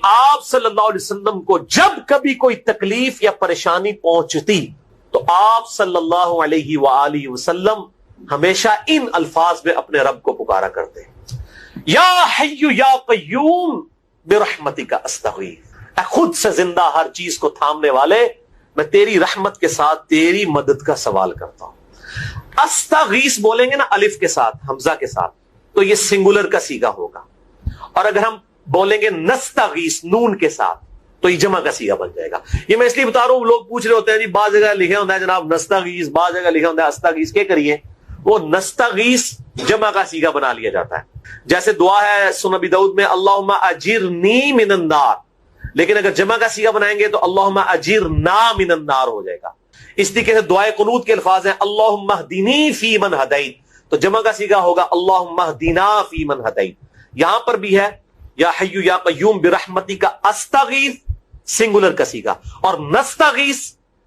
آپ صلی اللہ علیہ وسلم کو جب کبھی کوئی تکلیف یا پریشانی پہنچتی تو آپ صلی اللہ علیہ وآلہ وسلم ہمیشہ ان الفاظ میں اپنے رب کو پکارا کرتے ہیں، یا حی یا قیوم برحمتک استغیث، اے خود سے زندہ ہر چیز کو تھامنے والے، میں تیری رحمت کے ساتھ تیری مدد کا سوال کرتا ہوں۔ استغیث بولیں گے نا الف کے ساتھ، حمزہ کے ساتھ، تو یہ سنگولر کا صیغہ ہوگا، اور اگر ہم بولیں گے نستغیث نون کے ساتھ تو یہ جمع کا صیغہ بن جائے گا۔ یہ میں اس لیے بتا رہا ہوں، لوگ پوچھ رہے ہوتے ہیں جی بعض جگہ لکھے ہوتا ہے جناب نستغیث، بعض جگہ لکھے ہوتا ہے استغیث، کیا کریے؟ وہ نستغیث جمع کا صیغہ بنا لیا جاتا ہے، جیسے دعا ہے سنن ابی داؤد میں اللہم اجرنی من النار، لیکن اگر جمع کا صیغہ بنائیں گے تو اللہم اجرنا من النار ہو جائے گا۔ اس طریقے سے دعائے قنوت کے الفاظ ہیں اللہم اہدنی فی من ہدیت، تو جمع کا صیغہ ہوگا اللہم اہدنا فی من ہدیت۔ یہاں پر بھی ہے یا حی یا قیوم برحمتک استغیث سنگولر کا صیغہ، اور نستغیث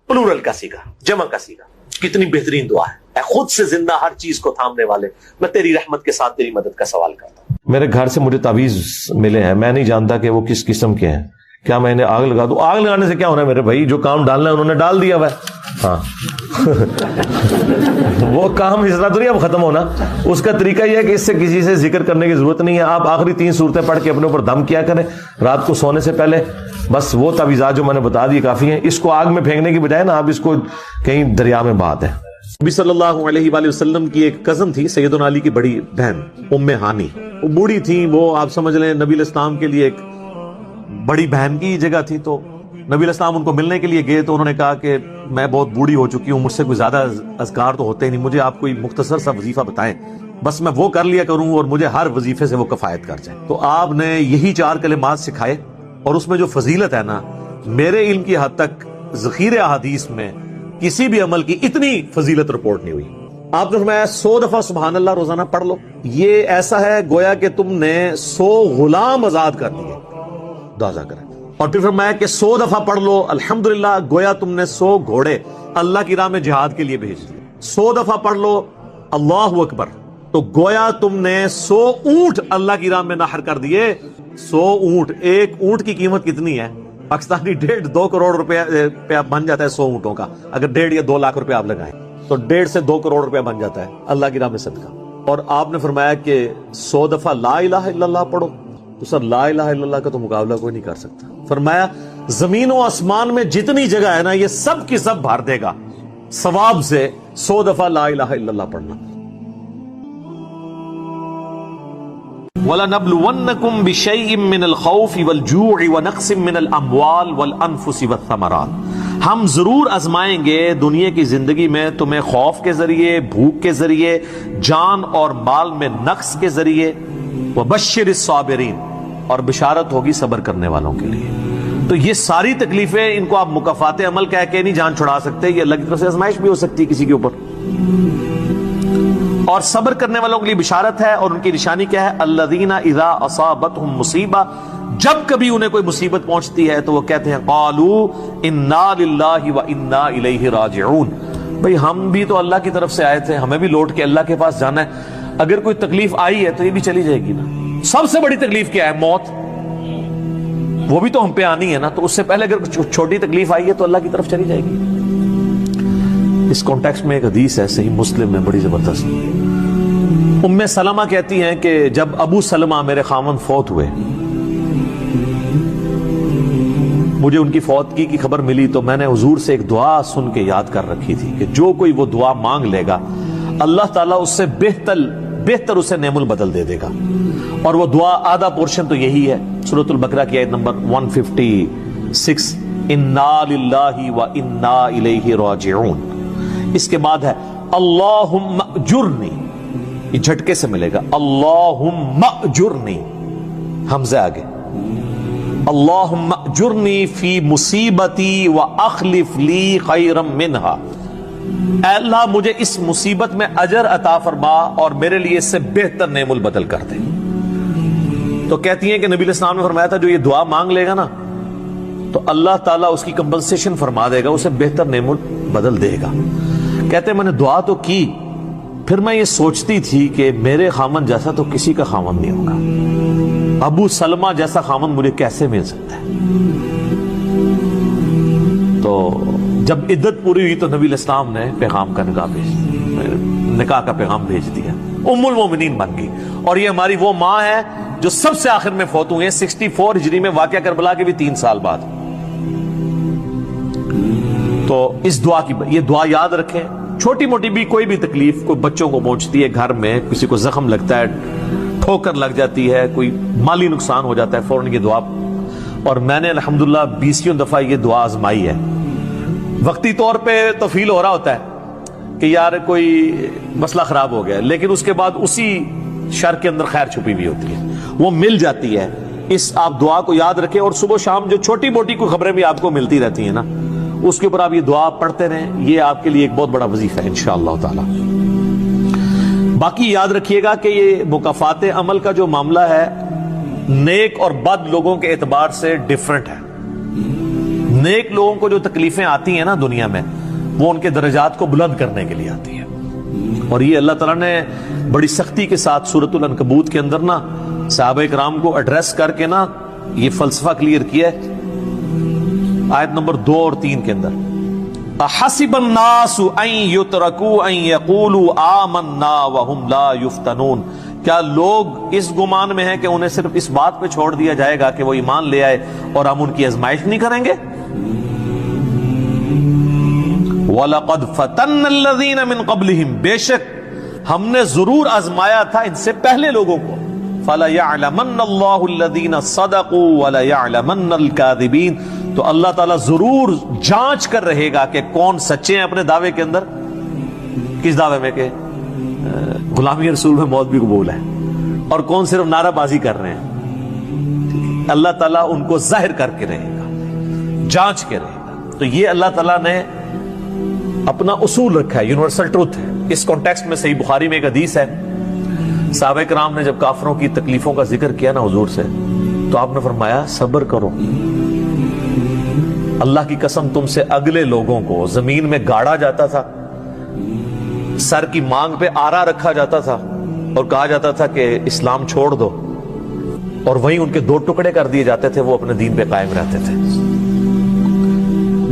پلورل کا صیغہ، جمع کا صیغہ۔ کتنی بہترین دعا ہے، اے خود سے زندہ ہر چیز کو تھامنے والے، میں تیری رحمت کے ساتھ تیری مدد کا سوال کرتا ہوں۔ میرے گھر سے مجھے تعویذ ملے ہیں، میں نہیں جانتا کہ وہ کس قسم کے ہیں، کیا میں انہیں آگ لگا دوں؟ آگ لگانے سے کیا ہونا ہے میرے بھائی، جو کام ڈالنا ہے انہوں نے ڈال دیا ہوا ہے، ہاں وہ کام اس طرح تو نہیں اب ختم ہونا۔ اس کا طریقہ یہ ہے کہ اس سے کسی سے ذکر کرنے کی ضرورت نہیں ہے، آپ آخری 3 صورتیں پڑھ کے اپنے اوپر دم کیا کریں رات کو سونے سے پہلے، بس وہ تعویذات جو میں نے بتا دی کافی ہیں۔ اس کو آگ میں پھینکنے کی بجائے نا آپ اس کو کہیں دریا میں بہا دیں۔ نبی صلی اللہ علیہ وآلہ وسلم کی ایک کزن تھی سیدنا علی کی بڑی بہن ام ہانی، وہ بوڑھی تھی، وہ آپ سمجھ لیں نبی علیہ السلام کے لیے ایک بڑی بہن کی جگہ تھی۔ تو نبی علیہ السلام ان کو ملنے کے لیے گئے تو انہوں نے کہا کہ میں بہت بوڑھی ہو چکی ہوں، مجھ سے کوئی زیادہ اذکار تو ہوتے ہی نہیں، مجھے آپ کوئی مختصر سا وظیفہ بتائیں، بس میں وہ کر لیا کروں اور مجھے ہر وظیفے سے وہ کفایت کر جائے۔ تو آپ نے یہی 4 کلمات سکھائے، اور اس میں جو فضیلت ہے نا، میرے علم کی حد تک ذخیرہ احادیث میں کسی بھی عمل کی اتنی فضیلت رپورٹ نہیں ہوئی۔ آپ نے فرمایا 100 دفعہ سبحان اللہ روزانہ پڑھ لو، یہ ایسا ہے گویا کہ تم نے 100 غلام آزاد کر دیے، اندازہ کریں۔ اور پھر فرمایا کہ 100 دفعہ پڑھ لو الحمدللہ، گویا تم نے 100 گھوڑے اللہ کی راہ میں جہاد کے لیے بھیج دیے۔ 100 دفعہ پڑھ لو اللہ اکبر، تو گویا تم نے 100 اونٹ اللہ کی راہ میں نحر کر دیے۔ 100 اونٹ، ایک اونٹ کی قیمت کتنی ہے؟ پاکستانی 1.5-2 کروڑ روپے بن جاتا ہے 100 اونٹوں کا، اگر 1.5 یا 2 لاکھ روپے آپ لگائیں تو 1.5 سے 2 کروڑ روپے بن جاتا ہے اللہ کی راہ میں صدقہ۔ اور آپ نے فرمایا کہ 100 دفعہ لا الہ الا اللہ پڑھو، تو سر لا الہ الا اللہ کا تو مقابلہ کوئی نہیں کر سکتا۔ فرمایا زمین و آسمان میں جتنی جگہ ہے نا، یہ سب کی سب بھر دے گا ثواب سے 100 دفعہ لا الہ الا اللہ پڑھنا۔ وَلَنَبْلُوَنَّكُمْ بِشَيْءٍ مِّنَ الْخَوْفِ وَالْجُوعِ وَنَقْصٍ مِّنَ الْأَمْوَالِ وَالْأَنفُسِ وَالثَّمَرَاتِ، ہم ضرور آزمائیں گے دنیا کی زندگی میں تمہیں خوف کے ذریعے، بھوک کے ذریعے، جان اور مال میں نقص کے ذریعے۔ وَبَشِّرِ الصَّابِرِينَ، اور بشارت ہوگی صبر کرنے والوں کے لیے۔ تو یہ ساری تکلیفیں، ان کو آپ مکافات عمل کہہ کے نہیں جان چھڑا سکتے، یہ اللہ کی طرف سے آزمائش بھی ہو سکتی ہے کسی کے اوپر۔ اور صبر کرنے والوں کے لیے بشارت ہے، اور ان کی نشانی کیا ہے؟ الذین اذا اصابتهم مصیبہ، جب کبھی انہیں کوئی مصیبت پہنچتی ہے تو وہ کہتے ہیں قالوا انا للہ وانا الیہ راجعون، بھئی ہم بھی تو اللہ کی طرف سے آئے تھے، ہمیں بھی لوٹ کے اللہ کے پاس جانا ہے۔ اگر کوئی تکلیف آئی ہے تو یہ بھی چلی جائے گی نا۔ سب سے بڑی تکلیف کیا ہے؟ موت، وہ بھی تو ہم پہ آنی ہے نا، تو اس سے پہلے اگر چھوٹی تکلیف آئی ہے تو اللہ کی طرف چلی جائے گی۔ اس کانٹیکسٹ میں ایک حدیث ہے صحیح مسلم میں بڑی زبردست، ام سلمہ کہتی ہیں کہ جب ابو سلمہ میرے خاوند فوت ہوئے، مجھے ان کی فوتگی کی خبر ملی تو میں نے حضور سے ایک دعا سن کے یاد کر رکھی تھی کہ جو کوئی وہ دعا مانگ لے گا اللہ تعالیٰ اس سے بہتر اسے نعم البدل دے دے گا۔ اور وہ دعا آدھا پورشن تو یہی ہے، سورۃ البقرہ کی آیت نمبر 156، انا للہ وانا الیہ راجعون۔ اس کے بعد ہے اللہم اجرنی، یہ جھٹکے سے ملے گا، اللہم اجرنی، حمزہ آگے، اللہم اجرنی فی مصیبتی واخلف لی خیرا منہا، اے اللہ مجھے اس مصیبت میں اجر عطا فرما اور میرے لیے اس سے بہتر نعم البدل کر دے۔ تو کہتی ہیں کہ نبی علیہ السلام نے فرمایا تھا جو یہ دعا مانگ لے گا نا تو اللہ تعالیٰ اس کی کمپنسیشن فرما دے گا، اسے بہتر نعم البدل دے گا۔ کہتے ہیں میں نے دعا تو کی پھر میں یہ سوچتی تھی کہ میرے خامن جیسا تو کسی کا خامن نہیں ہوگا، ابو سلمہ جیسا خامن مجھے کیسے مل سکتا ہے؟ تو جب عدت پوری ہوئی تو نبی الاسلام نے پیغام کا نکاح کا پیغام بھیج دیا، ام المومنین بن گئی. اور یہ ہماری وہ ماں ہے جو سب سے آخر میں فوت ہوئی ہیں 64 ہجری میں، واقعہ کربلا کے بھی 3 سال بعد. تو اس دعا کی یہ دعا یاد رکھیں. چھوٹی موٹی بھی کوئی بھی تکلیف کوئی بچوں کو پہنچتی ہے، گھر میں کسی کو زخم لگتا ہے، ٹھوکر لگ جاتی ہے، کوئی مالی نقصان ہو جاتا ہے، فوراً یہ دعا. اور میں نے الحمدللہ 20 دفعہ یہ دعا آزمائی ہے. وقتی طور پہ تو فیل ہو رہا ہوتا ہے کہ یار کوئی مسئلہ خراب ہو گیا، لیکن اس کے بعد اسی شر کے اندر خیر چھپی ہوئی ہوتی ہے، وہ مل جاتی ہے. اس آپ دعا کو یاد رکھیں، اور صبح شام جو چھوٹی موٹی کوئی خبریں بھی آپ کو ملتی رہتی ہیں نا، اس کے اوپر آپ یہ دعا پڑھتے رہیں. یہ آپ کے لیے ایک بہت بڑا وظیفہ ہے انشاءاللہ تعالی. باقی یاد رکھیے گا کہ یہ مکافات عمل کا جو معاملہ ہے نیک اور بد لوگوں کے اعتبار سے ڈیفرنٹ ہے. نیک لوگوں کو جو تکلیفیں آتی ہیں نا دنیا میں، وہ ان کے درجات کو بلند کرنے کے لیے آتی ہیں. اور یہ اللہ تعالیٰ نے بڑی سختی کے ساتھ سورۃ العنکبوت کے اندر نا صحابہ کرام کو ایڈریس کر کے نا یہ فلسفہ کلیئر کیا ہے. آیت نمبر 2 اور 3 کے اندر احسب الناس ان یترکوا ان یقولوا آمنا وهم لا یفتنون، کیا لوگ اس گمان میں ہیں کہ انہیں صرف اس بات پہ چھوڑ دیا جائے گا کہ وہ ایمان لے آئے اور ہم ان کی آزمائش نہیں کریں گے؟ وَلَقَدْ فَتَنَّ الَّذِينَ مِن قَبْلِهِمْ، بے شک ہم نے ضرور آزمایا تھا ان سے پہلے لوگوں کو. فَلَيَعْلَمَنَّ اللَّهُ الَّذِينَ صَدَقُوا وَلَيَعْلَمَنَّ الْكَاذِبِينَ، تو اللہ تعالیٰ ضرور جانچ کر رہے گا کہ کون سچے ہیں اپنے دعوے کے اندر. کس دعوے میں؟ کہ غلامی رسول میں موت بھی قبول ہے، اور کون صرف نعرہ بازی کر رہے ہیں. اللہ تعالیٰ ان کو ظاہر کر کے رہے گا، جانچ کے رہے گا. تو یہ اللہ تعالیٰ نے اپنا اصول رکھا ہے، یونیورسل ٹروتھ ہے. اس کانٹیکسٹ میں صحیح بخاری میں ایک حدیث ہے، صحابہ کرام نے جب کافروں کی تکلیفوں کا ذکر کیا نا حضور سے، تو آپ نے فرمایا صبر کرو، اللہ کی قسم تم سے اگلے لوگوں کو زمین میں گاڑا جاتا تھا، سر کی مانگ پہ آرا رکھا جاتا تھا اور کہا جاتا تھا کہ اسلام چھوڑ دو، اور وہیں ان کے 2 ٹکڑے کر دیے جاتے تھے، وہ اپنے دین پہ قائم رہتے تھے.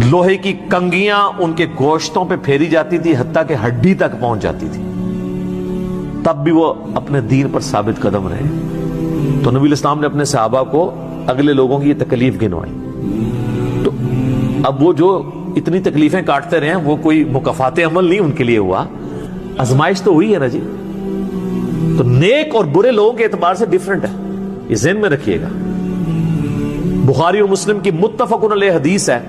لوہے کی کنگیاں ان کے گوشتوں پہ پھیری جاتی تھی، حتیٰ کہ ہڈی تک پہنچ جاتی تھی، تب بھی وہ اپنے دین پر ثابت قدم رہے. تو نبی الاسلام نے اپنے صحابہ کو اگلے لوگوں کی یہ تکلیف گنوائی. تو اب وہ جو اتنی تکلیفیں کاٹتے رہے ہیں، وہ کوئی مکافات عمل نہیں ان کے لیے ہوا، آزمائش تو ہوئی ہے نا جی. تو نیک اور برے لوگوں کے اعتبار سے ڈیفرنٹ ہے، یہ ذہن میں رکھیے گا. بخاری اور مسلم کی متفق علیہ حدیث ہے،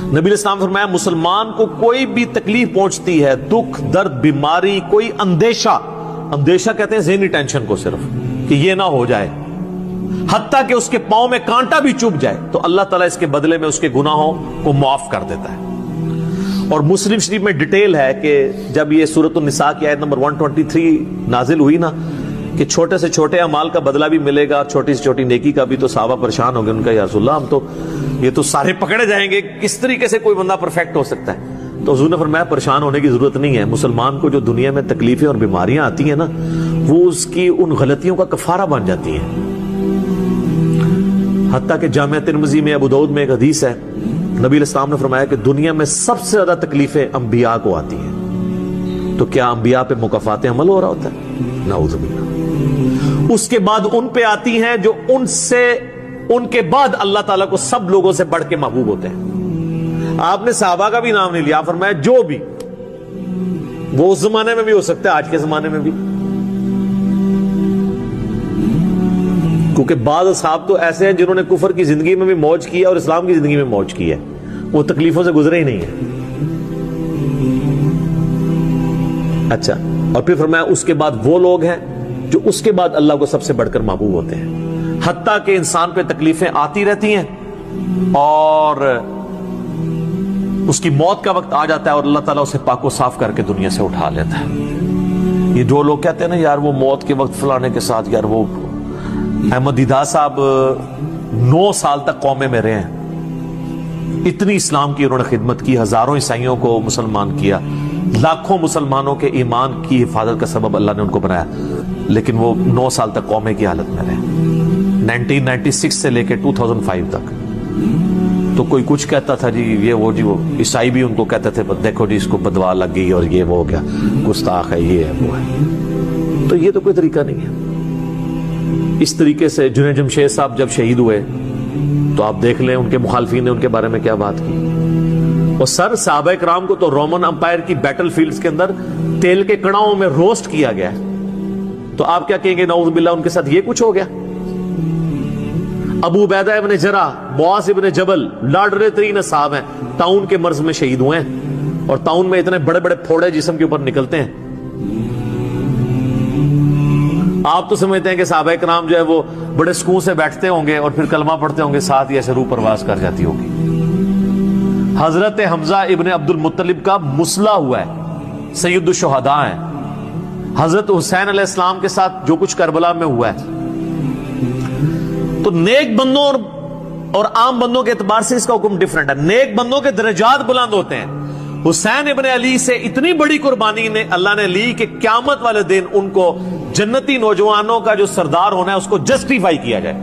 نبی الاسلام فرمایا مسلمان کو کوئی بھی تکلیف پہنچتی ہے، دکھ درد بیماری کوئی اندیشہ کہتے ہیں ذہنی ٹینشن کو، صرف کہ یہ نہ ہو جائے، حتیٰ کہ اس کے پاؤں میں کانٹا بھی چبھ جائے، تو اللہ تعالیٰ اس کے بدلے میں اس کے گناہوں کو معاف کر دیتا ہے. اور مسلم شریف میں ڈیٹیل ہے کہ جب یہ سورۃ النساء کی آیت نمبر 123 نازل ہوئی نا کہ چھوٹے سے چھوٹے اعمال کا بدلہ بھی ملے گا، چھوٹی سے چھوٹی نیکی کا بھی، تو صحابہ پریشان ہو گئے. ان کا یا رسول اللہ ہم تو یہ تو سارے پکڑے جائیں گے، کس طریقے سے کوئی بندہ پرفیکٹ ہو سکتا ہے؟ تو حضور نے فرمایا پریشان ہونے کی ضرورت نہیں ہے. مسلمان کو جو دنیا میں تکلیفیں اور بیماریاں آتی ہیں نا، وہ اس کی ان غلطیوں کا کفارہ بن جاتی ہیں. حتیٰ کہ جامعہ ترمذی میں ابو داؤد میں ایک حدیث ہے، نبی علیہ السلام نے فرمایا کہ دنیا میں سب سے زیادہ تکلیفیں انبیاء کو آتی ہیں. تو کیا انبیاء پہ مکافات عمل ہو رہا ہوتا ہے؟ نعوذ باللہ. اس کے بعد ان پہ آتی ہیں جو ان کے بعد اللہ تعالیٰ کو سب لوگوں سے بڑھ کے محبوب ہوتے ہیں. آپ نے صحابہ کا بھی نام نہیں لیا، فرمایا جو بھی، وہ اس زمانے میں بھی ہو سکتا ہے، آج کے زمانے میں بھی، کیونکہ بعض اصحاب تو ایسے ہیں جنہوں نے کفر کی زندگی میں بھی موج کی ہے اور اسلام کی زندگی میں موج کی ہے، وہ تکلیفوں سے گزرے ہی نہیں ہیں. اچھا، اور پھر فرمایا اس کے بعد وہ لوگ ہیں جو اس کے بعد اللہ کو سب سے بڑھ کر محبوب ہوتے ہیں. حتیٰ کہ انسان پہ تکلیفیں آتی رہتی ہیں اور اس کی موت کا وقت آ جاتا ہے اور اللہ تعالیٰ اسے پاک و صاف کر کے دنیا سے اٹھا لیتا ہے. یہ جو لوگ کہتے ہیں نا یار وہ موت کے وقت فلانے کے ساتھ، یار وہ احمد دیدہ صاحب 9 سال تک قومے میں رہے ہیں، اتنی اسلام کی انہوں نے خدمت کی، ہزاروں عیسائیوں کو مسلمان کیا، لاکھوں مسلمانوں کے ایمان کی حفاظت کا سبب اللہ نے ان کو بنایا، لیکن وہ 9 سال تک قومے کی حالت میں رہے، 1996 سے لے کے 2005 تک۔ تو کوئی کچھ کہتا تھا جی یہ وہ عیسائی بھی ان کو کہتے تھے دیکھو جی اس کو بدوا لگ گئی اور یہ وہ ہو گیا، گستاخ ہے، یہ ہے وہ ہے۔ تو یہ تو کوئی طریقہ نہیں ہے۔ اس طریقے سے جنید جمشید صاحب جب شہید ہوئے تو آپ دیکھ لیں ان کے مخالفین نے ان کے بارے میں کیا بات کی۔ اور سر صحابہ کرام کو تو رومن امپائر کی بیٹل فیلڈز کے اندر تیل کے کڑاؤں میں روسٹ کیا گیا، تو آپ کیا کہیں گے نعوذ باللہ ان کے ساتھ یہ کچھ ہو گیا؟ ابو عبیدہ ابن جرح، معاذ ابن جبل لاڈلے ترین صحابہ ہیں، طاعون کے مرض میں شہید ہوئے ہیں، اور طاعون میں اتنے بڑے بڑے پھوڑے جسم کے اوپر نکلتے ہیں۔ آپ تو سمجھتے ہیں کہ صحابہ کرام جو ہے وہ بڑے سکون سے بیٹھتے ہوں گے اور پھر کلمہ پڑھتے ہوں گے، ساتھ ہی ایسے روح پرواز کر جاتی ہوگی۔ حضرت حمزہ ابن عبد المطلب کا مسلح ہوا ہے، سید الشہداء ہیں۔ حضرت حسین علیہ السلام کے ساتھ جو کچھ کربلا میں ہوا ہے، تو نیک بندوں اور عام بندوں کے اعتبار سے اس کا حکم ڈیفرنٹ ہے۔ نیک بندوں کے درجات بلند ہوتے ہیں۔ حسین ابن علی سے اتنی بڑی قربانی نے اللہ نے لی کہ قیامت والے دن ان کو جنتی نوجوانوں کا جو سردار ہونا ہے اس کو جسٹیفائی کیا جائے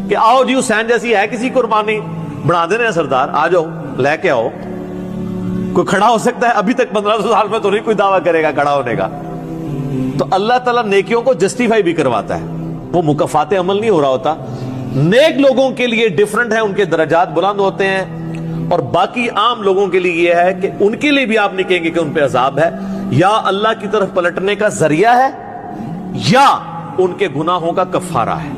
کہ آؤ جی حسین جیسی ہے کسی قربانی، بنا دینا سردار، آ جاؤ لے کے آؤ۔ کوئی کھڑا ہو سکتا ہے؟ ابھی تک 1500 سال میں تو نہیں کوئی دعویٰ کرے گا کھڑا ہونے کا۔ تو اللہ تعالیٰ نیکیوں کو جسٹیفائی بھی کرواتا ہے، وہ مکافات عمل نہیں ہو رہا ہوتا۔ نیک لوگوں کے لیے ڈیفرنٹ ہے، ان کے درجات بلند ہوتے ہیں، اور باقی عام لوگوں کے لیے یہ ہے کہ ان کے لیے بھی آپ نہیں کہیں گے کہ ان پہ عذاب ہے، یا اللہ کی طرف پلٹنے کا ذریعہ ہے یا ان کے گناہوں کا کفارہ ہے۔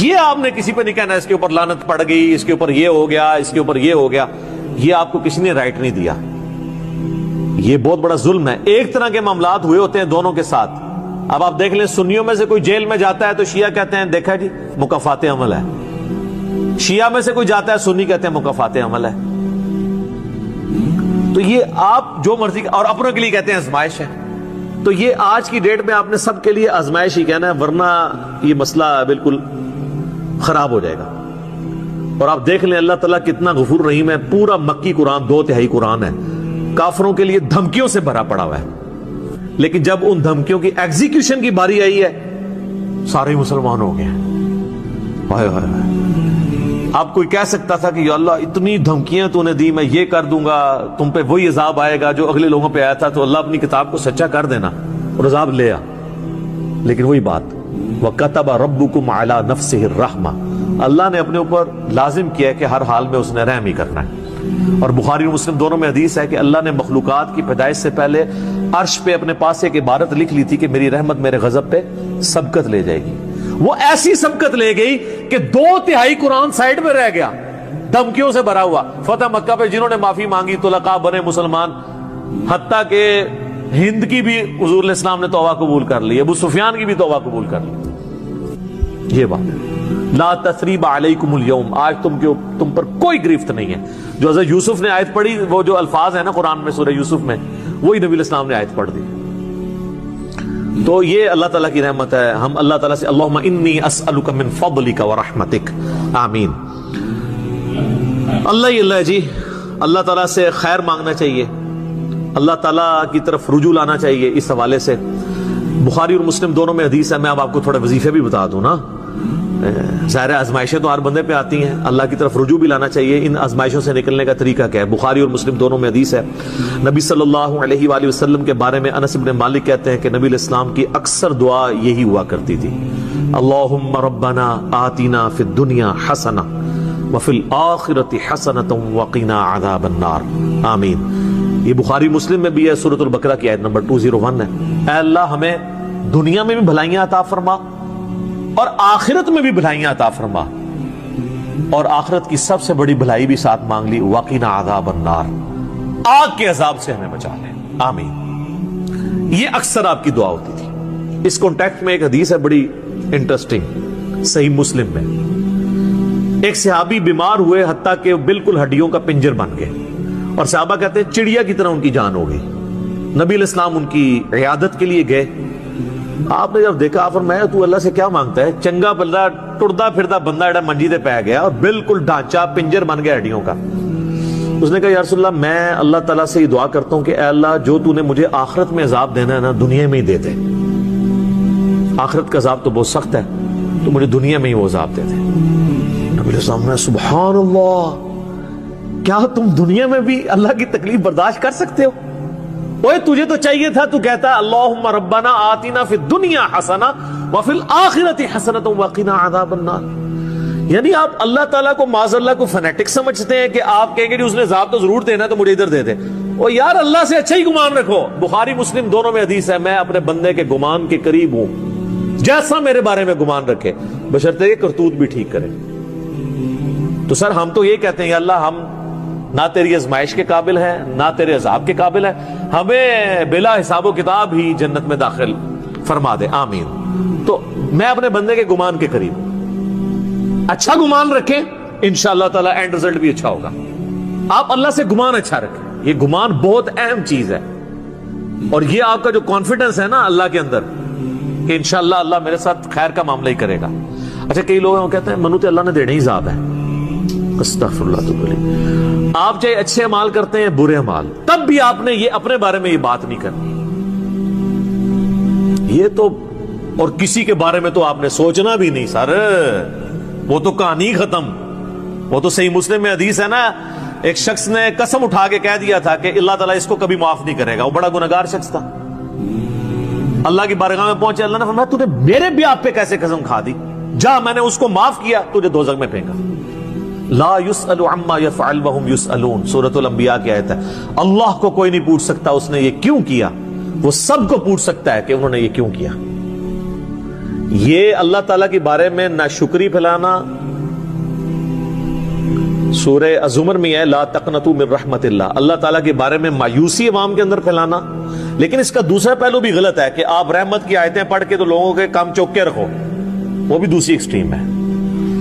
یہ آپ نے کسی پہ نہیں کہنا اس کے اوپر لعنت پڑ گئی، اس کے اوپر یہ ہو گیا، اس کے اوپر یہ ہو گیا۔ یہ آپ کو کسی نے رائٹ نہیں دیا، یہ بہت بڑا ظلم ہے۔ ایک طرح کے معاملات ہوئے ہوتے ہیں دونوں کے ساتھ۔ اب آپ دیکھ لیں سنیوں میں سے کوئی جیل میں جاتا ہے تو شیعہ کہتے ہیں دیکھا جی مکافات عمل ہے، شیعہ میں سے کوئی جاتا ہے سنی کہتے ہیں مکافات عمل ہے۔ تو یہ آپ جو مرضی، اور اپنوں کے لیے کہتے ہیں آزمائش ہے۔ تو یہ آج کی ڈیٹ میں آپ نے سب کے لیے آزمائش ہی کہنا ہے، ورنہ یہ مسئلہ بالکل خراب ہو جائے گا۔ اور آپ دیکھ لیں اللہ تعالیٰ کتنا غفور رحیم ہے، پورا مکی قرآن 2/3 قرآن ہے کافروں کے لیے دھمکیوں سے بھرا پڑا ہوا ہے، لیکن جب ان دھمکیوں کی ایگزیکیوشن کی باری آئی ہے سارے مسلمان ہو گئے۔ ہائے ہائے ہائے، آپ کوئی کہہ سکتا تھا کہ یا اللہ اتنی دھمکیاں تو نے دی، میں یہ کر دوں گا، تم پہ وہی عذاب آئے گا جو اگلے لوگوں پہ آیا تھا، تو اللہ اپنی کتاب کو سچا کر دینا اور عذاب لے آ۔ لیکن وہی بات، وَكَتَبَ رَبُّكُمْ عَلَى نَفْسِهِ الرَّحْمَةَ، اللہ نے اپنے اوپر لازم کیا ہے کہ ہر حال میں اس نے رحم ہی کرنا ہے۔ اور بخاری اور مسلم دونوں میں حدیث ہے کہ اللہ نے مخلوقات کی پیدائش سے پہلے عرش پہ اپنے پاس ایک عبارت لکھ لی تھی کہ میری رحمت میرے غضب پہ سبقت لے جائے گی۔ وہ ایسی سبقت لے گئی کہ 2/3 قرآن سائڈ میں رہ گیا، دھمکیوں سے بھرا ہوا۔ فتح مکہ پہ جنہوں نے معافی مانگی طلقاء بنے مسلمان، حتیٰ کہ ہند کی بھی حضور علیہ السلام نے توبہ قبول کر لی، ابو سفیان کی بھی توبہ قبول کر لی۔ یہ بات ہے، لا تثریب علیکم اليوم، آج تم پر کوئی گرفت نہیں ہے۔ جو حضرت یوسف نے آیت پڑھی، وہ جو الفاظ ہیں نا قرآن میں سورہ یوسف میں، وہی نبی علیہ السلام نے آیت پڑھ دی۔ تو یہ اللہ تعالیٰ کی رحمت ہے۔ ہم اللہ تعالیٰ سے اللہم انی اسألک من فضلک ورحمتک، آمین۔ اللہ ہی اللہ ہے جی، اللہ تعالیٰ سے خیر مانگنا چاہیے، اللہ تعالیٰ کی طرف رجوع لانا چاہیے۔ اس حوالے سے بخاری اور مسلم دونوں میں حدیث ہے، میں اب آپ کو تھوڑے وظیفے بھی بتا دوں نا۔ ظاہر آزمائشیں تو ہر بندے پہ آتی ہیں، اللہ کی طرف رجوع بھی لانا چاہیے۔ ان آزمائشوں سے نکلنے کا طریقہ کیا ہے؟ بخاری اور مسلم دونوں میں حدیث ہے، نبی صلی اللہ علیہ وآلہ وسلم کے بارے میں انس بن مالک کہتے ہیں کہ نبی علیہ السلام کی اکثر دعا یہی ہوا کرتی تھی، اللہم ربنا آتنا فی الدنیا حسنہ وفی الآخرۃ حسنۃ وقنا عذاب النار، آمین۔ یہ بخاری مسلم میں بھی ہے، سورۃ البقرہ کی آیت نمبر 201 ہے۔ اے اللہ ہمیں دنیا میں بھی بھلائیاں عطا فرما اور آخرت میں بھی بھلائیاں عطا فرما، اور آخرت کی سب سے بڑی بھلائی بھی ساتھ مانگ لی، وقنا عذاب النار، آگ کے عذاب سے ہمیں بچا لے، آمین۔ یہ اکثر آپ کی دعا ہوتی تھی۔ اس کانٹیکٹ میں ایک حدیث ہے بڑی انٹرسٹنگ، صحیح مسلم میں، ایک صحابی بیمار ہوئے حتیٰ کہ بالکل ہڈیوں کا پنجر بن گئے، اور صحابہ کہتے ہیں چڑیا کی طرح ان کی جان ہو گئی۔ نبی علیہ السلام ان کی عیادت کے لیے گئے آپ نے جب دیکھا فرمایا تو اللہ سے کیا مانگتا ہے؟ چنگا بندہ ٹردا پھردا بندہ جڑا منجی تے پی گیا اور بالکل ڈھانچہ پنجر بن گیا ہڈیوں کا. اس نے کہا یا رسول اللہ میں اللہ تعالیٰ سے یہ دعا کرتا ہوں کہ اے اللہ جو تو نے مجھے آخرت میں عذاب دینا ہے نا دنیا میں ہی دے دے. آخرت کا عذاب تو بہت سخت ہے تو مجھے دنیا میں ہی وہ عذاب دے دے. نبی علیہ السلام نے سبحان اللہ کیا تم دنیا میں بھی اللہ کی تکلیف برداشت کر سکتے ہو؟ اوے تجھے تو چاہیے تھا تو کہتا ہے اللہم ربنا آتنا فی الدنیا حسنہ وفی الآخرۃ حسنۃ وقنا عذاب النار. یعنی آپ اللہ تعالیٰ کو معاذ اللہ کو فنیٹک سمجھتے ہیں کہ آپ کہیں گے اس نے عذاب تو ضرور دینا ہے تو مجھے ادھر دے دے. او یار اللہ سے اچھا ہی گمان رکھو. بخاری مسلم دونوں میں حدیث ہے میں اپنے بندے کے گمان کے قریب ہوں جیسا میرے بارے میں گمان رکھے بشرطے کہ کرتوت بھی ٹھیک کرے. تو سر ہم تو یہ کہتے ہیں کہ اللہ ہم نہ تیری آزمائش کے قابل ہیں نہ تیرے عذاب کے قابل ہیں, ہمیں بلا حساب و کتاب ہی جنت میں داخل فرما دے آمین. تو میں اپنے بندے کے گمان کے قریب اچھا گمان رکھیں انشاءاللہ تعالی اینڈ رزلٹ بھی اچھا ہوگا. آپ اللہ سے گمان اچھا رکھیں, یہ گمان بہت اہم چیز ہے اور یہ آپ کا جو کانفیڈنس ہے نا اللہ کے اندر کہ انشاءاللہ اللہ میرے ساتھ خیر کا معاملہ ہی کرے گا. اچھا کئی لوگ کہتے ہیں منو تے اللہ نے دینے ہی عذاب ہے. استغفر اللہ تعالی. آپ چاہے اچھے اعمال کرتے ہیں برے اعمال تب بھی آپ نے یہ اپنے بارے میں یہ بات نہیں کرنی. یہ تو اور کسی کے بارے میں تو آپ نے سوچنا بھی نہیں سر, وہ تو کہانی ختم. وہ تو صحیح مسلم میں حدیث ہے نا ایک شخص نے قسم اٹھا کے کہہ دیا تھا کہ اللہ تعالیٰ اس کو کبھی معاف نہیں کرے گا. وہ بڑا گنہگار شخص تھا, اللہ کی بارگاہ میں پہنچے, اللہ نے فرمایا تو نے میرے بھی آپ پہ کیسے قسم کھا دی, جا میں نے اس کو معاف کیا تجھے دوزخ میں پھینکا. لا يسأل عما يفعل وهم يسألون سورۃ الانبیاء کی آیت ہے. اللہ کو کوئی نہیں پوچھ سکتا اس نے یہ کیوں کیا, وہ سب کو پوچھ سکتا ہے کہ انہوں نے یہ کیوں کیا. یہ اللہ تعالیٰ کے بارے میں ناشکری پھیلانا سورہ الزمر میں ہے لا تقنطوا من رحمت اللہ, اللہ تعالیٰ کے بارے میں مایوسی عوام کے اندر پھیلانا. لیکن اس کا دوسرا پہلو بھی غلط ہے کہ آپ رحمت کی آیتیں پڑھ کے تو لوگوں کے کام چوک کے رکھو, وہ بھی دوسری ایکسٹریم ہے,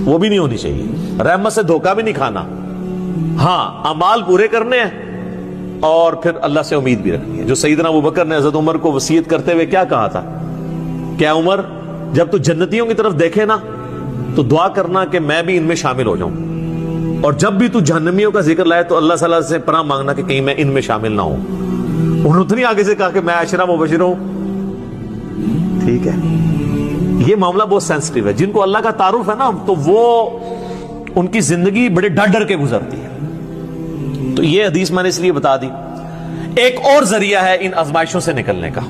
وہ بھی نہیں ہونی چاہیے. رحمت سے دھوکہ بھی نہیں کھانا, ہاں اعمال پورے کرنے ہیں اور پھر اللہ سے امید بھی رکھنی ہے. جو سیدنا ابوبکر نے حضرت عمر کو وصیت کرتے ہوئے کیا کہا تھا, کیا عمر جب تو جنتیوں کی طرف دیکھے نا تو دعا کرنا کہ میں بھی ان میں شامل ہو جاؤں, اور جب بھی تو جہنمیوں کا ذکر لائے تو اللہ صلی اللہ سے پناہ مانگنا کہ کہیں میں ان میں شامل نہ ہوں. انہوں نے اتنی آگے سے کہا کہ میں عشرہ مبشر ہوں. ٹھیک ہے, یہ معاملہ بہت سینسٹیو ہے. جن کو اللہ کا تعارف ہے نا تو وہ ان کی زندگی بڑے ڈر ڈر کے گزرتی ہے. تو یہ حدیث میں نے اس لیے بتا دی. ایک اور ذریعہ ہے ان آزمائشوں سے نکلنے کا.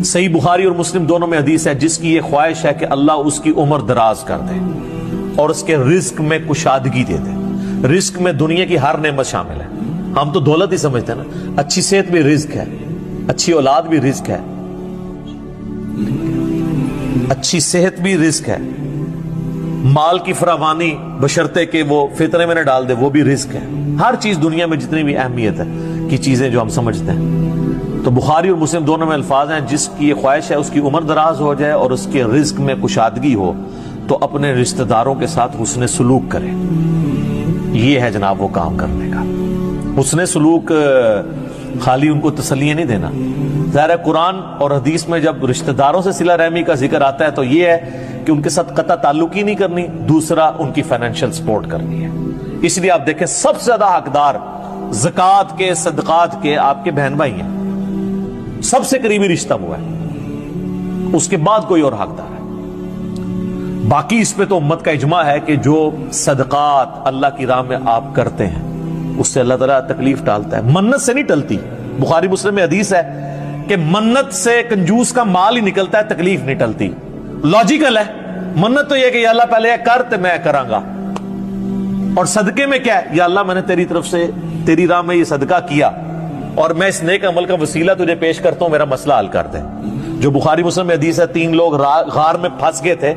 صحیح بخاری اور مسلم دونوں میں حدیث ہے جس کی یہ خواہش ہے کہ اللہ اس کی عمر دراز کر دے اور اس کے رزق میں کشادگی دے دے. رزق میں دنیا کی ہر نعمت شامل ہے. ہم تو دولت ہی سمجھتے ہیں نا, اچھی صحت بھی رزق ہے, اچھی اولاد بھی رزق ہے, اچھی صحت بھی رزق ہے, مال کی فراوانی بشرطے کہ وہ فطرے میں نہ ڈال دے وہ بھی رزق ہے. ہر چیز دنیا میں جتنی بھی اہمیت ہے کی چیزیں جو ہم سمجھتے ہیں. تو بخاری اور مسلم دونوں میں الفاظ ہیں جس کی یہ خواہش ہے اس کی عمر دراز ہو جائے اور اس کے رزق میں کشادگی ہو تو اپنے رشتہ داروں کے ساتھ حسن سلوک کرے. یہ ہے جناب وہ کام کرنے کا. حسن سلوک خالی ان کو تسلی نہیں دینا. ظاہر ہے قرآن اور حدیث میں جب رشتہ داروں سے صلہ رحمی کا ذکر آتا ہے تو یہ ہے کہ ان کے ساتھ قطع تعلق ہی نہیں کرنی, دوسرا ان کی فائنینشیل سپورٹ کرنی ہے. اس لیے آپ دیکھیں سب سے زیادہ حقدار زکوٰۃ کے صدقات کے آپ کے بہن بھائی ہیں, سب سے قریبی رشتہ وہ ہے, اس کے بعد کوئی اور حقدار ہے. باقی اس پہ تو امت کا اجماع ہے کہ جو صدقات اللہ کی راہ میں آپ کرتے ہیں اس سے اللہ تعالیٰ تکلیف ٹالتا ہے. منت سے نہیں ٹلتی. بخاری مسلم میں حدیث ہے کہ منت سے کنجوس کا مال ہی نکلتا ہے, تکلیف نہیں ٹلتی. لاجیکل ہے. منت تو یہ کہ یا اللہ پہلے کر تو میں کراں گا, اور صدقے میں کیا ہے, یا اللہ میں نے تیری طرف سے تیری راہ میں یہ صدقہ کیا اور میں اس نیک عمل کا وسیلہ تجھے پیش کرتا ہوں, میرا مسئلہ حل کر دے. جو بخاری مسلم میں حدیث ہے 3 لوگ غار میں پھنس گئے تھے,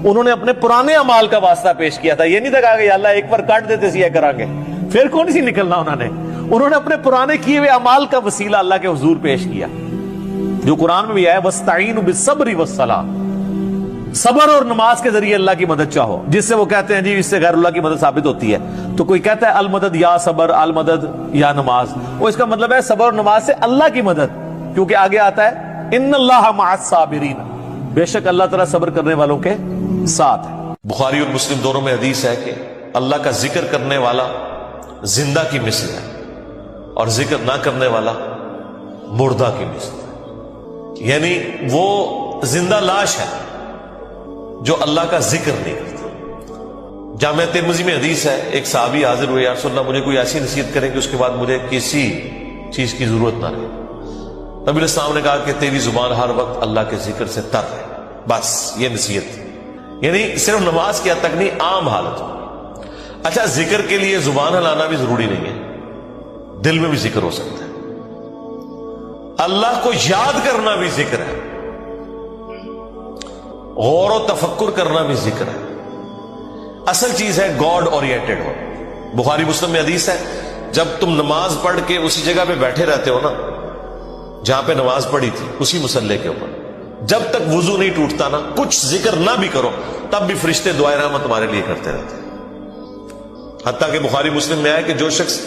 انہوں نے اپنے پرانے اعمال کا واسطہ پیش کیا تھا. یہ نہیں تھا کہا کہ یا اللہ ایک بار کاٹ دیتے سی کریں گے, پھر کون سی نکلنا. انہوں نے اپنے پرانے کیے ہوئے اعمال کا وسیلہ اللہ کے حضور پیش کیا, جو قرآن میں بھی آیا وَاسْتَعِينُوا بِالصَّبْرِ وَالصَّلَاةِ. صبر اور نماز کے ذریعے اللہ کی مدد چاہو, جس سے وہ کہتے ہیں جی اس سے غیر اللہ کی مدد ثابت ہوتی ہے. تو کوئی کہتا ہے المدد یا صبر, المدد یا نماز, وہ اس کا مطلب ہے صبر اور نماز سے اللہ کی مدد, کیونکہ آگے آتا ہے ان اللہ مع الصابرین، بے شک اللہ تعالیٰ صبر کرنے والوں کے ساتھ ہے۔ بخاری اور مسلم دونوں میں حدیث ہے کہ اللہ کا ذکر کرنے والا زندہ کی مثل ہے اور ذکر نہ کرنے والا مردہ کی مثل ہے، یعنی وہ زندہ لاش ہے جو اللہ کا ذکر نہیں کرتا۔ جامع ترمذی میں حدیث ہے، ایک صحابی حاضر ہوئے، یا رسول اللہ مجھے کوئی ایسی نصیحت کریں کہ اس کے بعد مجھے کسی چیز کی ضرورت نہ رہے۔ نبی علیہ السلام نے کہا کہ تیری زبان ہر وقت اللہ کے ذکر سے تر رہے، بس یہ نصیحت، یعنی صرف نماز کی حد تک نہیں، عام حالت ہو۔ اچھا، ذکر کے لیے زبان ہلانا بھی ضروری نہیں ہے، دل میں بھی ذکر ہو سکتا ہے۔ اللہ کو یاد کرنا بھی ذکر ہے، غور و تفکر کرنا بھی ذکر ہے۔ اصل چیز ہے گاڈ اورینٹڈ ہو۔ بخاری مسلم میں حدیث ہے، جب تم نماز پڑھ کے اسی جگہ پہ بیٹھے رہتے ہو نا جہاں پہ نماز پڑھی تھی، اسی مصلی کے اوپر، جب تک وضو نہیں ٹوٹتا نا، کچھ ذکر نہ بھی کرو، تب بھی فرشتے دعائے رحمت تمہارے لیے کرتے رہتے ہیں۔ حتیٰ کہ بخاری مسلم میں آیا کہ جو شخص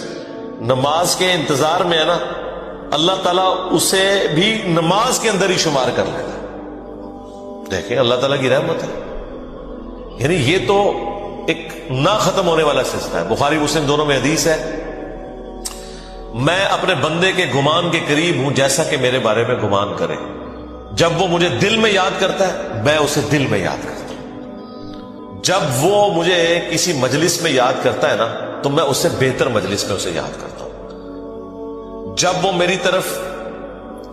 نماز کے انتظار میں ہے نا، اللہ تعالیٰ اسے بھی نماز کے اندر ہی شمار کر لیتا ہے۔ دیکھیں اللہ تعالیٰ کی رحمت ہے، یعنی یہ تو ایک نہ ختم ہونے والا سلسلہ ہے۔ بخاری مسلم دونوں میں حدیث ہے، میں اپنے بندے کے گمان کے قریب ہوں جیسا کہ میرے بارے میں گمان کرے۔ جب وہ مجھے دل میں یاد کرتا ہے میں اسے دل میں یاد کرتا ہوں، جب وہ مجھے کسی مجلس میں یاد کرتا ہے نا تو میں اس سے بہتر مجلس میں اسے یاد کرتا ہوں۔ جب وہ میری طرف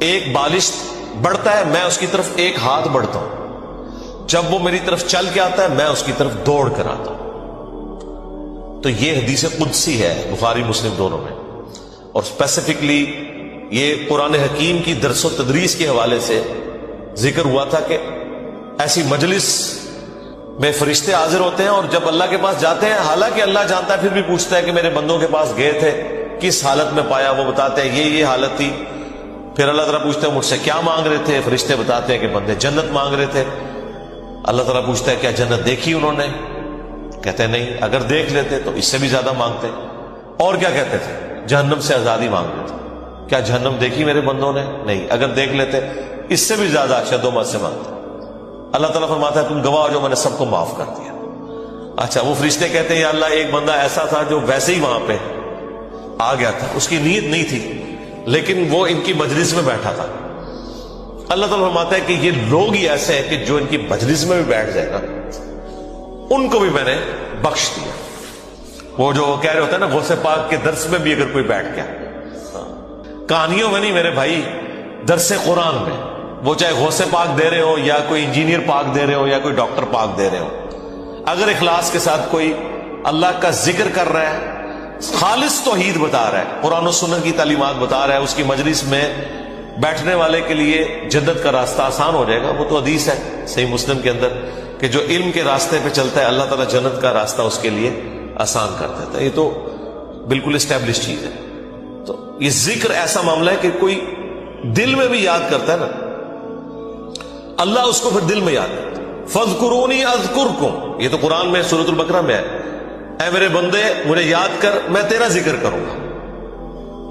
ایک بالش بڑھتا ہے میں اس کی طرف ایک ہاتھ بڑھتا ہوں، جب وہ میری طرف چل کے آتا ہے میں اس کی طرف دوڑ کر آتا ہوں۔ تو یہ حدیث قدسی ہے بخاری مسلم دونوں میں، اور اسپیسیفکلی یہ قرآن حکیم کی درس و تدریس کے حوالے سے ذکر ہوا تھا کہ ایسی مجلس میں فرشتے حاضر ہوتے ہیں اور جب اللہ کے پاس جاتے ہیں، حالانکہ اللہ جانتا ہے پھر بھی پوچھتا ہے کہ میرے بندوں کے پاس گئے تھے کس حالت میں پایا، وہ بتاتے ہیں یہ حالت تھی۔ پھر اللہ تعالیٰ پوچھتا ہے مجھ سے کیا مانگ رہے تھے، فرشتے بتاتے ہیں کہ بندے جنت مانگ رہے تھے۔ اللہ تعالیٰ پوچھتا ہے کیا جنت دیکھی انہوں نے، کہتے ہیں نہیں، اگر دیکھ لیتے تو اس سے بھی زیادہ مانگتے۔ اور کیا کہتے تھے، جہنم سے آزادی مانگ رہے تھے، کیا جہنم دیکھی میرے بندوں نے، نہیں، اگر دیکھ لیتے اس سے بھی زیادہ شد و مت سے مانگتے۔ اللہ تعالیٰ فرماتا ہے تم گواہ ہو جو میں نے سب کو معاف کر دیا۔ اچھا، وہ فرشتے کہتے ہیں یا اللہ ایک بندہ ایسا تھا جو ویسے ہی وہاں پہ آ گیا تھا، اس کی نیت نہیں تھی لیکن وہ ان کی مجلس میں بیٹھا تھا۔ اللہ تعالیٰ فرماتا ہے کہ یہ لوگ ہی ایسے ہیں کہ جو ان کی مجلس میں بھی بیٹھ جائے گا ان کو بھی میں نے بخش دیا۔ وہ جو کہہ رہے ہوتے ہیں نا غوث پاک کے درس میں بھی اگر کوئی بیٹھ گیا، کہانیوں میں نہیں میرے بھائی، درس قرآن میں، وہ چاہے غوث پاک دے رہے ہو یا کوئی انجینئر پاک دے رہے ہو یا کوئی ڈاکٹر پاک دے رہے ہو، اگر اخلاص کے ساتھ کوئی اللہ کا ذکر کر رہا ہے، خالص توحید بتا رہا ہے، قرآن و سنت کی تعلیمات بتا رہا ہے، اس کی مجلس میں بیٹھنے والے کے لیے جنت کا راستہ آسان ہو جائے گا۔ وہ تو حدیث ہے صحیح مسلم کے اندر کہ جو علم کے راستے پہ چلتا ہے اللہ تعالیٰ جنت کا راستہ اس کے لیے آسان کر دیتا ہے۔ یہ تو بالکل اسٹیبلش چیز ہے۔ تو یہ ذکر ایسا معاملہ ہے کہ کوئی دل میں بھی یاد کرتا ہے نا، اللہ اس کو پھر دل میں یاد کرتا ہے۔ فَاذْكُرُونِي أَذْكُرْكُمْ، یہ تو قرآن میں سورۃ البقرہ میں ہے، اے میرے بندے مجھے یاد کر میں تیرا ذکر کروں گا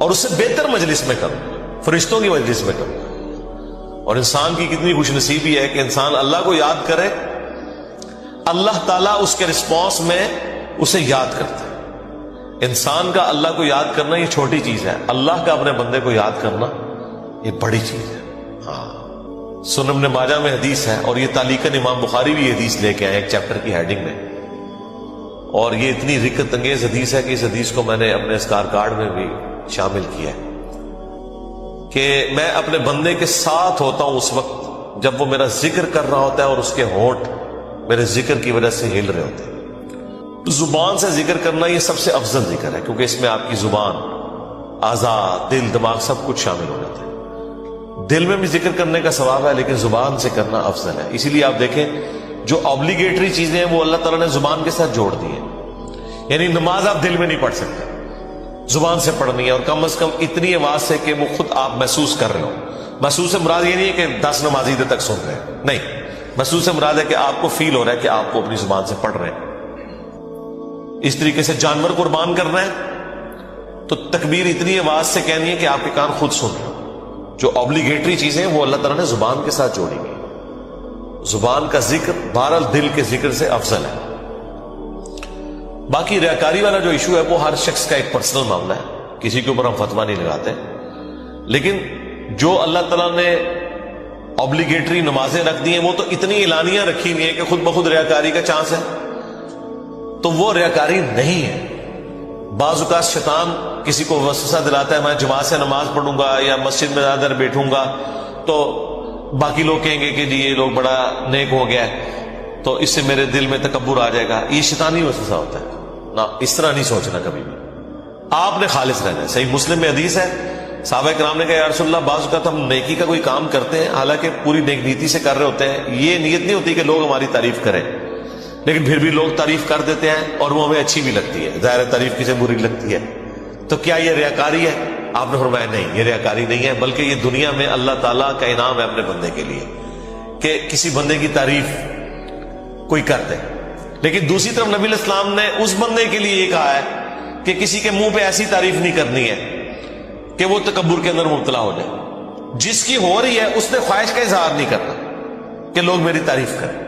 اور اس سے بہتر مجلس میں کروں گا، فرشتوں کی مجلس میں کروں گا۔ اور انسان کی کتنی خوش نصیبی ہے کہ انسان اللہ کو یاد کرے، اللہ تعالیٰ اس کے رسپانس میں اسے یاد کرتا ہے۔ انسان کا اللہ کو یاد کرنا یہ چھوٹی چیز ہے، اللہ کا اپنے بندے کو یاد کرنا یہ بڑی چیز ہے۔ ہاں، سنن ابن ماجہ میں حدیث ہے اور یہ تعلیقاً امام بخاری بھی یہ حدیث لے کے آئے ایک چیپٹر کی ہیڈنگ میں، اور یہ اتنی رکت انگیز حدیث ہے کہ اس حدیث کو میں نے اپنے اسکار کارڈ میں بھی شامل کیا ہے کہ میں اپنے بندے کے ساتھ ہوتا ہوں اس وقت جب وہ میرا ذکر کر رہا ہوتا ہے اور اس کے ہونٹ میرے ذکر کی وجہ سے ہل رہے ہوتے ہیں۔ زبان سے ذکر کرنا یہ سب سے افضل ذکر ہے کیونکہ اس میں آپ کی زبان، اعضاء، دل، دماغ سب کچھ شامل ہو جاتا ہے۔ دل میں بھی ذکر کرنے کا ثواب ہے لیکن زبان سے کرنا افضل ہے۔ اسی لیے آپ دیکھیں جو آبلیگیٹری چیزیں ہیں وہ اللہ تعالیٰ نے زبان کے ساتھ جوڑ دی ہیں، یعنی نماز آپ دل میں نہیں پڑھ سکتے، زبان سے پڑھنی ہے، اور کم از کم اتنی آواز سے کہ وہ خود آپ محسوس کر رہے ہو۔ محسوس سے مراد یہ نہیں ہے کہ 10 نمازی دیر تک سن رہے ہیں، نہیں، محسوس سے مراد ہے کہ آپ کو فیل ہو رہا ہے کہ آپ کو اپنی زبان سے پڑھ رہے ہیں۔ اس طریقے سے جانور قربان کرنا ہے تو تکبیر اتنی آواز سے کہنی ہے کہ آپ کے کان خود سن رہے ہو، جو obligatory چیزیں وہ اللہ تعالیٰ نے زبان کے ساتھ جوڑی گئی. زبان کا ذکر بہرحال دل کے ذکر سے افضل ہے. باقی ریاکاری والا جو ایشو ہے وہ ہر شخص کا ایک پرسنل معاملہ ہے, کسی کے اوپر ہم فتویٰ نہیں لگاتے. لیکن جو اللہ تعالیٰ نے obligatory نمازیں رکھ دی ہیں وہ تو اتنی اعلانیہ رکھی ہوئی ہیں کہ خود بخود ریاکاری کا چانس ہے, تو وہ ریاکاری نہیں ہے. بعض اوقات شیطان کسی کو وسوسہ دلاتا ہے میں جماعت سے نماز پڑھوں گا یا مسجد میں زیادہ دیر بیٹھوں گا تو باقی لوگ کہیں گے کہ جی یہ لوگ بڑا نیک ہو گیا ہے تو اس سے میرے دل میں تکبر آ جائے گا. یہ شیطانی وسوسہ ہوتا ہے نا, اس طرح نہیں سوچنا کبھی بھی. آپ نے خالص رہنا ہے. صحیح مسلم میں حدیث ہے, صحابہ کرام نے کہا یا رسول اللہ بعض اوقات ہم نیکی کا کوئی کام کرتے ہیں حالانکہ پوری نیک نیتی سے کر رہے ہوتے ہیں, یہ نیت نہیں ہوتی کہ لوگ ہماری تعریف کریں, لیکن پھر بھی لوگ تعریف کر دیتے ہیں اور وہ ہمیں اچھی بھی لگتی ہے. ظاہر تعریف کسی بری لگتی ہے, تو کیا یہ ریاکاری ہے؟ آپ نے فرمایا نہیں, یہ ریاکاری نہیں ہے, بلکہ یہ دنیا میں اللہ تعالیٰ کا انعام ہے اپنے بندے کے لیے کہ کسی بندے کی تعریف کوئی کر دے. لیکن دوسری طرف نبی علیہ السلام نے اس بندے کے لیے یہ کہا ہے کہ کسی کے منہ پہ ایسی تعریف نہیں کرنی ہے کہ وہ تکبر کے اندر مبتلا ہو جائے. جس کی ہو رہی ہے اس نے خواہش کا اظہار نہیں کرنا کہ لوگ میری تعریف کریں.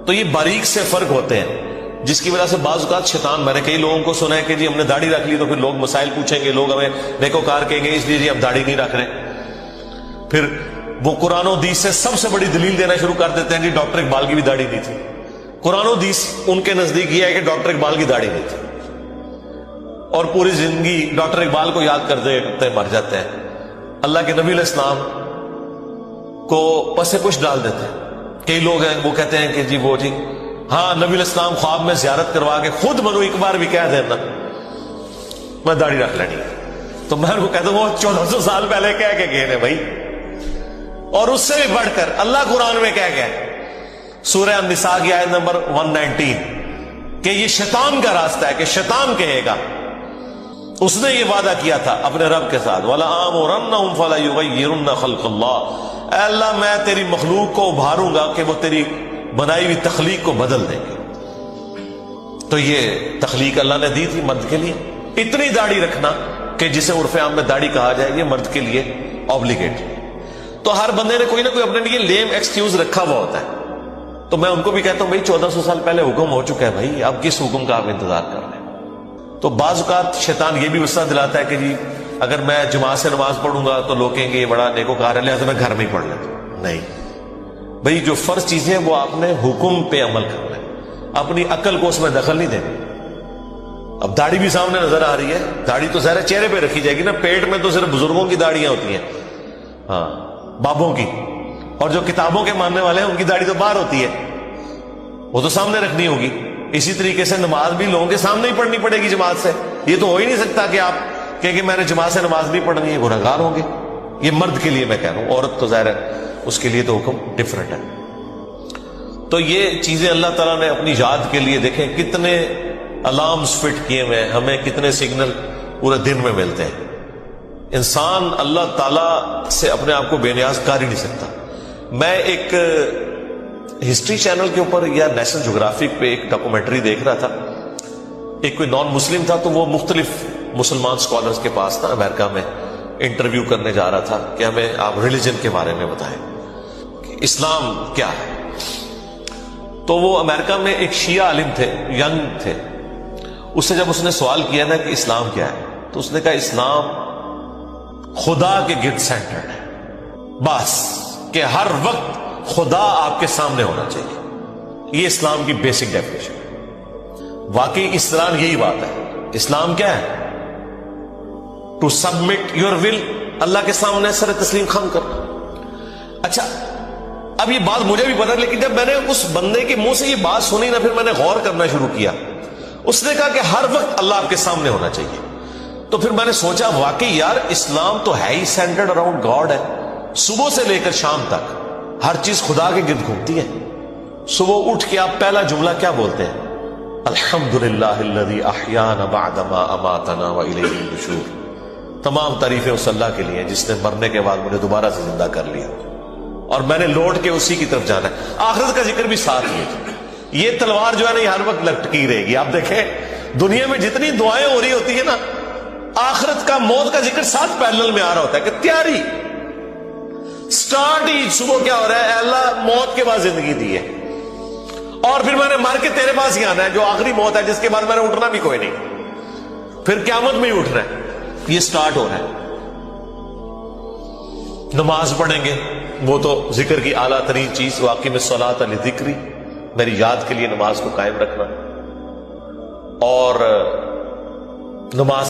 تو یہ باریک سے فرق ہوتے ہیں جس کی وجہ سے بعض اوقات شیطان, میں نے کئی لوگوں کو سنا ہے کہ جی ہم نے داڑھی رکھ لی تو پھر لوگ مسائل پوچھیں گے, لوگ ہمیں نیکوکار کہیں گے اس لیے جی ہم داڑھی نہیں رکھ رہے. پھر وہ قرآن و حدیث سے سب سے بڑی دلیل دینا شروع کر دیتے ہیں کہ ڈاکٹر اقبال کی بھی داڑھی نہیں تھی. قرآن و حدیث ان کے نزدیک یہ ہے کہ ڈاکٹر اقبال کی داڑھی نہیں تھی, اور پوری زندگی ڈاکٹر اقبال کو یاد کرتے کرتے مر جاتے ہیں. اللہ کے نبی علیہ السلام کو پس پش ڈال دیتے ہیں. کئی لوگ ہیں وہ کہتے ہیں کہ جی وہ ٹھیک, ہاں نبی علیہ السلام خواب میں زیارت کروا کے خود منو ایک بار بھی کہہ دینا میں داڑھی رکھ لینی, تو میں ان کو کہتا ہوں وہ 1400 سال پہلے کہہ کے گئے بھائی. اور اس سے بھی بڑھ کر اللہ قرآن میں کہہ گیا سورہ النساء کی آیت نمبر 119 کہ یہ شیطان کا راستہ ہے, کہ شیطان کہے گا, اس نے یہ وعدہ کیا تھا اپنے رب کے ساتھ وَلَآمُرَنَّهُمْ فَلَيُغَيِّرُنَّ خَلْقَ اللَّهِ, اے اللہ میں تیری مخلوق کو ابھاروں گا کہ وہ تیری بنائی ہوئی تخلیق کو بدل دیں گے. تو یہ تخلیق اللہ نے دی تھی مرد کے لیے. اتنی داڑھی رکھنا کہ جسے عرف عام میں داڑھی کہا جائے یہ مرد کے لیے obligatory. تو ہر بندے نے کوئی نہ کوئی اپنے لیے لیم ایکسکیوز رکھا ہوا ہوتا ہے. تو میں ان کو بھی کہتا ہوں بھائی 1400 سال پہلے حکم ہو چکا ہے بھائی, اب کس حکم کا آپ انتظار کر رہے ہیں. تو بعض اوقات شیطان یہ بھی وسوسہ دلاتا ہے کہ جی اگر میں جماعت سے نماز پڑھوں گا تو لوگ کہیں گے یہ بڑا نیکوکار ہے لہذا میں گھر میں ہی پڑھ لیتا ہوں. نہیں بھائی, جو فرض چیزیں وہ آپ نے حکم پہ عمل کرنا ہے, اپنی عقل کو اس میں دخل نہیں دینا. اب داڑھی بھی سامنے نظر آ رہی ہے, داڑھی تو ظاہر چہرے پہ رکھی جائے گی نا, پیٹ میں تو صرف بزرگوں کی داڑیاں ہوتی ہیں, ہاں بابوں کی, اور جو کتابوں کے ماننے والے ہیں ان کی داڑھی تو باہر ہوتی ہے, وہ تو سامنے رکھنی ہوگی. اسی طریقے سے نماز بھی لوگوں کے سامنے ہی پڑھنی پڑے گی جماعت سے. یہ تو ہو ہی نہیں سکتا کہ آپ کہیں کہ میں نے جماعت سے نماز نہیں پڑھنی ہے, گنہگار ہوں گے. یہ مرد کے لیے میں کہہ رہا ہوں, عورت تو ظاہر ہے اس کے لیے تو حکم ڈفرنٹ ہے. تو یہ چیزیں اللہ تعالیٰ نے اپنی یاد کے لیے, دیکھیں کتنے الارمز فٹ کیے ہوئے ہیں, ہمیں کتنے سگنل پورے دن میں ملتے ہیں. انسان اللہ تعالیٰ سے اپنے آپ کو بے نیاز کر ہی نہیں سکتا. میں ایک ہسٹری چینل کے اوپر یا نیشنل جغرافک پہ ایک ڈاکومنٹری دیکھ رہا تھا. ایک کوئی نان مسلم تھا تو وہ مختلف مسلمان اسکالرز کے پاس تھا امریکہ میں, انٹرویو کرنے جا رہا تھا کہ ہمیں آپ ریلیجن کے بارے میں بتائیں کہ اسلام کیا ہے. تو وہ امریکہ میں ایک شیعہ عالم تھے, ینگ تھے. اس سے جب اس نے سوال کیا نا کہ اسلام کیا ہے تو اس نے کہا اسلام خدا کے گرد سینٹرڈ ہے, بس کہ ہر وقت خدا آپ کے سامنے ہونا چاہیے. یہ اسلام کی بیسک ڈیفینیشن ہے. واقعی اسلام یہی بات ہے. اسلام کیا ہے؟ ٹو سبمٹ یور ول, اللہ کے سامنے سر تسلیم خم کرنا. اچھا اب یہ بات مجھے بھی پتا, لیکن جب میں نے اس بندے کے منہ سے یہ بات سنی نا پھر میں نے غور کرنا شروع کیا. اس نے کہا کہ ہر وقت اللہ آپ کے سامنے ہونا چاہیے. تو پھر میں نے سوچا واقعی یار اسلام تو ہے ہی سینٹرڈ اراؤنڈ گاڈ ہے. صبح سے لے کر شام تک ہر چیز خدا کے گرد گھومتی ہے. صبح اٹھ کے آپ پہلا جملہ کیا بولتے ہیں؟ الحمدللہ الذی احیانا بعدما اماتنا والیہ النشور. تمام تعریفیں اس اللہ کے لیے جس نے مرنے کے بعد مجھے دوبارہ سے زندہ کر لیا اور میں نے لوٹ کے اسی کی طرف جانا ہے. آخرت کا ذکر بھی ساتھ ہی ہے. یہ تلوار جو ہے نا یہ ہر وقت لٹکی رہے گی. آپ دیکھیں دنیا میں جتنی دعائیں ہو رہی ہوتی ہیں نا, آخرت کا موت کا ذکر ساتھ پیرلل میں آ رہا ہوتا ہے کہ تیاری سٹارٹ ہی صبح کیا ہو رہا ہے؟ اے اللہ موت کے بعد زندگی دی ہے اور پھر میں نے مر کے تیرے پاس ہی آنا ہے، جو آخری موت ہے جس کے بعد میں نے اٹھنا بھی کوئی نہیں، پھر قیامت میں ہی اٹھنا ہے. یہ سٹارٹ ہو رہا ہے. نماز پڑھیں گے، وہ تو ذکر کی اعلیٰ ترین چیز، واقعی میں صلاۃ لذکری، میری یاد کے لیے نماز کو قائم رکھنا. اور نماز